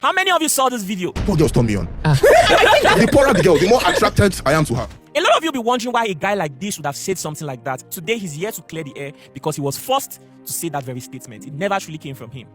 How many of you saw this video? Poor girls turn me on. The poorer the girl, the more attracted I am to her. A lot of you will be wondering why a guy like this would have said something like that. Today, he's here to clear the air because he was forced to say that very statement. It never actually came from him.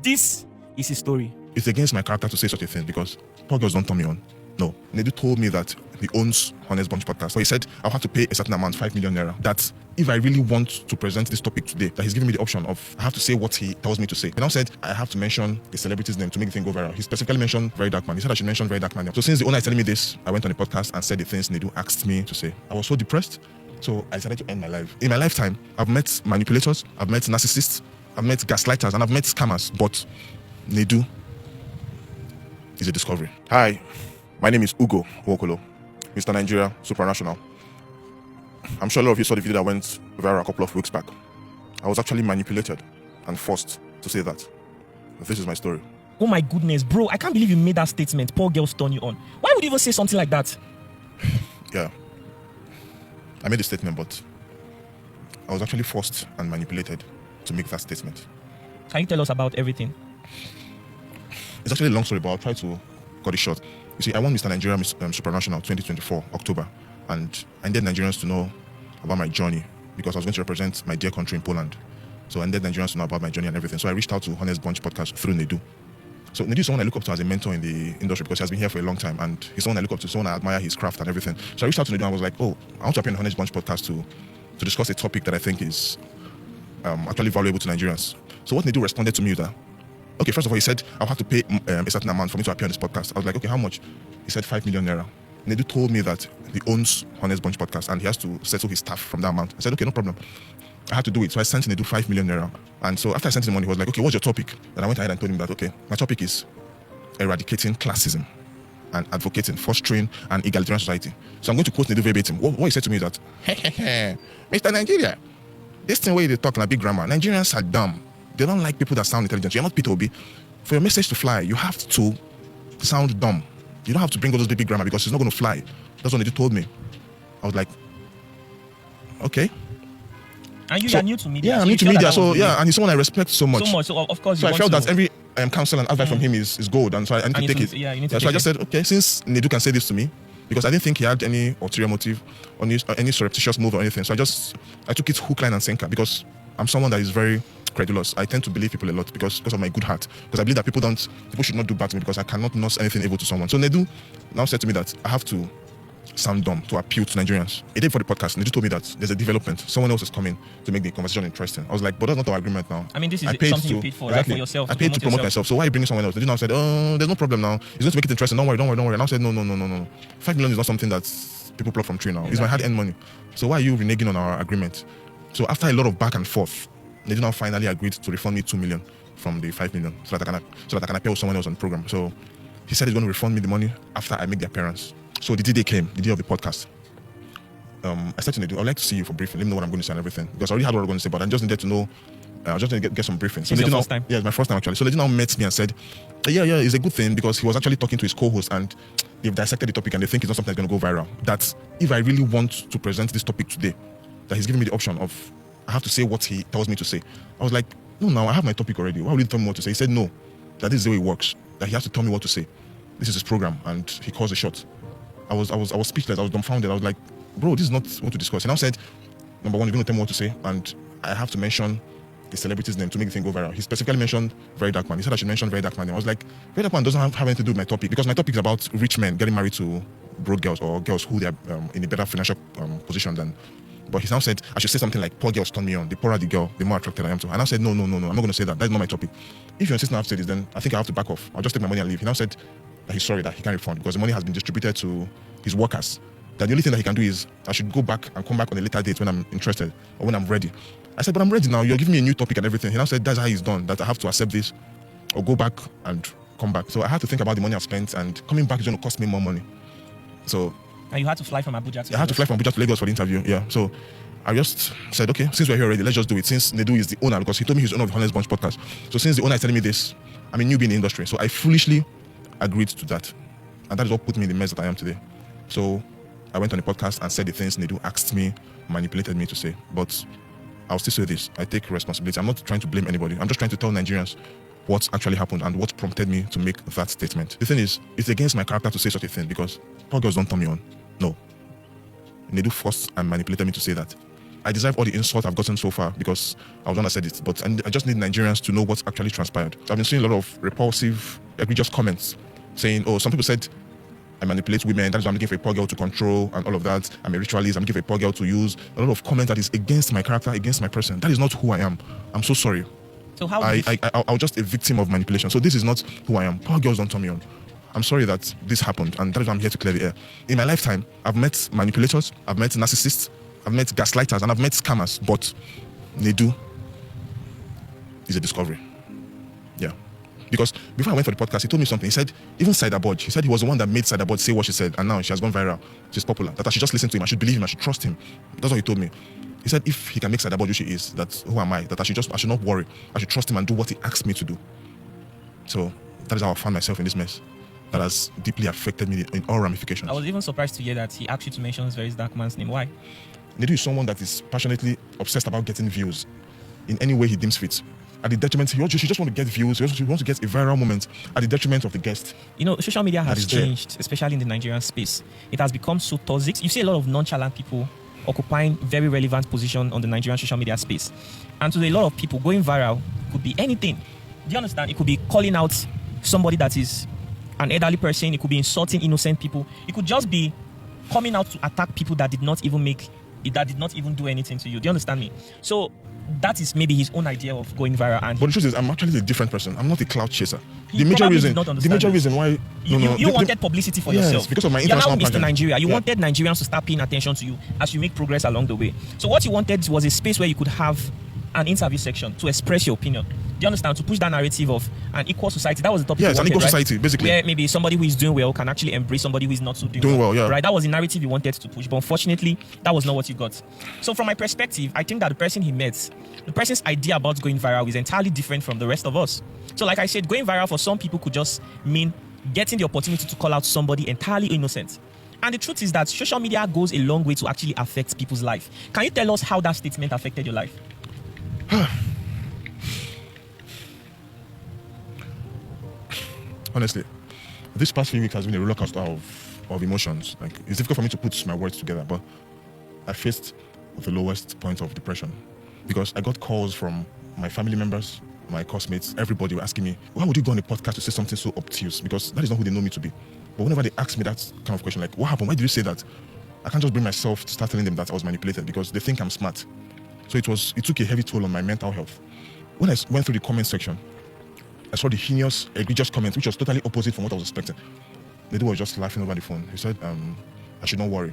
This is his story. It's against my character to say such a thing because poor girls don't turn me on. No. Nedu told me that he owns Honest Bunch podcast. So he said, I'll have to pay a certain amount, 5 million naira. That if I really want to present this topic today, that he's giving me the option of I have to say what he tells me to say. He now said, I have to mention the celebrity's name to make the thing go viral. He specifically mentioned Very Dark Man. He said I should mention Very Dark Man. So since the owner is telling me this, I went on the podcast and said the things Nedu asked me to say. I was so depressed. So I decided to end my life. In my lifetime, I've met manipulators, I've met narcissists, I've met gaslighters, and I've met scammers. But Nedu is a discovery. Hi. My name is Ugo Wokolo, Mr. Nigeria Supranational. I'm sure a lot of you saw the video that went viral a couple of weeks back. I was actually manipulated and forced to say that. This is my story. Oh my goodness, bro, I can't believe you made that statement. Poor girls turn you on. Why would you even say something like that? Yeah. I made a statement, but I was actually forced and manipulated to make that statement. Can you tell us about everything? It's actually a long story, but I'll try to cut it short. You see, I won Mr. Nigeria Supranational 2024, October, and I needed Nigerians to know about my journey because I was going to represent my dear country in Poland. So I needed Nigerians to know about my journey and everything. So I reached out to Honest Bunch podcast through Nedu. So Nedu is someone I look up to as a mentor in the industry because he has been here for a long time and he's someone I look up to, someone I admire his craft and everything. So I reached out to Nedu and I was like, oh, I want to appear on the Honest Bunch podcast to discuss a topic that I think is actually valuable to Nigerians. So what Nedu responded to me was that, okay, first of all, he said, I'll have to pay a certain amount for me to appear on this podcast. I was like, okay, how much? He said 5 million naira. Nedu told me that he owns Honest Bunch podcast and he has to settle his staff from that amount. I said, okay, no problem. I had to do it. So I sent Nedu 5 million naira. And so after I sent him the money, he was like, okay, what's your topic? And I went ahead and told him that, okay, my topic is eradicating classism and advocating, fostering an egalitarian society. So I'm going to quote Nedu verbatim. What he said to me is that, Mr. Nigeria, this thing where they talk like big grammar, Nigerians are dumb. They don't like people that sound intelligent. You're not Peter Obi. For your message to fly, you have to sound dumb. You don't have to bring all those big grammar because it's not going to fly. That's what Nedu told me. I was like, okay. And you are new to media. Yeah, I'm new to media. So yeah, and he's someone I respect so much. So of course. So I felt that every counsel and advice from him is gold, and so I need to take it. Yeah, you need to. So I just said, okay, since Nedu can say this to me, because I didn't think he had any ulterior motive or any surreptitious move or anything. So I took it hook, line, and sinker because I'm someone that is very credulous. I tend to believe people a lot because of my good heart. Because I believe that people should not do bad to me because I cannot nurse anything evil to someone. So Nedu now said to me that I have to sound dumb to appeal to Nigerians. A day before the podcast, Nedu told me that there's a development. Someone else is coming to make the conversation interesting. I was like, but that's not our agreement now. I mean, this is something you paid for, exactly. Right? For yourself. I paid to promote myself. So why are you bringing someone else? Nedu now said, oh, there's no problem now. He's going to make it interesting. Don't worry. And I said, no. 5 million is not something that people pluck from tree now. Exactly. It's my hard-earned money. So why are you reneging on our agreement? So after a lot of back and forth, Nedu now finally agreed to refund me 2 million from the 5 million so that I can appear with someone else on the program. So he said he's going to refund me the money after I make the appearance. So the day came, the day of the podcast. I said to Nedu, I'd like to see you for briefing. Let me know what I'm going to say and everything. Because I already had what I was going to say, but I just needed to know, I just needed to get some briefing. So it's your first time? Yeah, it's my first time actually. So Nedu now met me and said, yeah, it's a good thing because he was actually talking to his co-host and they've dissected the topic and they think it's not something that's going to go viral. That if I really want to present this topic today, that he's giving me the option of I have to say what he tells me to say. I was like, no, now I have my topic already. Why would you tell me what to say? He said no, that this is the way it works. That he has to tell me what to say. This is his program, and he calls the shot. I was speechless. I was dumbfounded. I was like, bro, this is not what to discuss. He now said, number one, you're going to tell me what to say, and I have to mention the celebrity's name to make the thing go viral. He specifically mentioned Very Dark Man. He said I should mention Very Dark Man. I was like, Very Dark Man doesn't have anything to do with my topic because my topic is about rich men getting married to broke girls or girls who they are in a better financial position than. But he now said I should say something like poor girls turn me on. The poorer the girl, the more attracted I am to. And I said no. I'm not going to say that. That's not my topic. If you insist not to say this, then I think I have to back off. I'll just take my money and leave. He now said that he's sorry that he can't refund because the money has been distributed to his workers. That the only thing that he can do is I should go back and come back on a later date when I'm interested or when I'm ready. I said, but I'm ready now. You're giving me a new topic and everything. He now said that's how he's done. That I have to accept this or go back and come back. So I had to think about the money I've spent and coming back is going to cost me more money. So. And you had to fly from Abuja to Lagos. I had to fly from Abuja to Lagos for the interview. Yeah. So I just said, okay, since we're here already, let's just do it. Since Nedu is the owner, because he told me he's the owner of the Honest Bunch podcast. So since the owner is telling me this, I'm a newbie in the industry. So I foolishly agreed to that. And that is what put me in the mess that I am today. So I went on the podcast and said the things Nedu asked me, manipulated me to say. But I'll still say this. I take responsibility. I'm not trying to blame anybody. I'm just trying to tell Nigerians what actually happened and what prompted me to make that statement. The thing is, it's against my character to say such a thing because poor girls don't turn me on. No. Nedu forced and manipulated me to say that. I deserve all the insult I've gotten so far because I was the one that said it, but I just need Nigerians to know what's actually transpired. So I've been seeing a lot of repulsive, egregious comments saying, oh, some people said I manipulate women, that's why I'm looking for a poor girl to control and all of that. I'm a ritualist, I'm looking for a poor girl to use. A lot of comments that is against my character, against my person. That is not who I am. I'm so sorry. So how I was just a victim of manipulation. So this is not who I am. Poor girls don't turn me on. I'm sorry that this happened, and that is why I'm here to clear the air. In my lifetime, I've met manipulators, I've met narcissists, I've met gaslighters, and I've met scammers, but Nedu is a discovery. Yeah. Because before I went for the podcast, he told me something. He said, even Cyberboard, he said he was the one that made Cyberboard say what she said, and now she has gone viral. She's popular. That I should just listen to him, I should believe him, I should trust him. That's what he told me. He said, if he can make Cyberboard who she is, that's who am I? That I should not worry. I should trust him and do what he asked me to do. So that is how I found myself in this mess. That has deeply affected me in all ramifications. I was even surprised to hear that he asked you to mention this very dark man's name. Why? Nedu is someone that is passionately obsessed about getting views in any way he deems fit. At the detriment, she just want to get views, she wants to get a viral moment at the detriment of the guest. You know, social media has changed, especially in the Nigerian space. It has become so toxic. You see a lot of nonchalant people occupying very relevant position on the Nigerian social media space. And to a lot of people, going viral could be anything. Do you understand? It could be calling out somebody that is an elderly person. It could be insulting innocent people. It could just be coming out to attack people that did not even do anything to you. Do you understand me? So that is maybe his own idea of going viral. And but the truth is, I'm actually a different person. I'm not a cloud chaser. The major reason why you wanted publicity for yourself. Because of my international Mr. Nigeria. You wanted Nigerians to start paying attention to you as you make progress along the way. So what you wanted was a space where you could have an interview section to express your opinion. Do you understand? To push that narrative of an equal society. That was the topic. Yeah, it's an equal society, basically. Where maybe somebody who is doing well can actually embrace somebody who is not so doing well. Yeah. Right? That was the narrative you wanted to push. But unfortunately, that was not what you got. So from my perspective, I think that the person he met, the person's idea about going viral is entirely different from the rest of us. So like I said, going viral for some people could just mean getting the opportunity to call out somebody entirely innocent. And the truth is that social media goes a long way to actually affect people's life. Can you tell us how that statement affected your life? Honestly, this past few weeks has been a roller coaster of emotions. Like, it's difficult for me to put my words together, but I faced the lowest point of depression because I got calls from my family members, my classmates, everybody were asking me, why would you go on a podcast to say something so obtuse? Because that is not who they know me to be. But whenever they ask me that kind of question, like, what happened? Why did you say that? I can't just bring myself to start telling them that I was manipulated because they think I'm smart. So it took a heavy toll on my mental health. When I went through the comment section, I saw the heinous, egregious comment, which was totally opposite from what I was expecting. Nedu was just laughing over the phone. He said, I should not worry.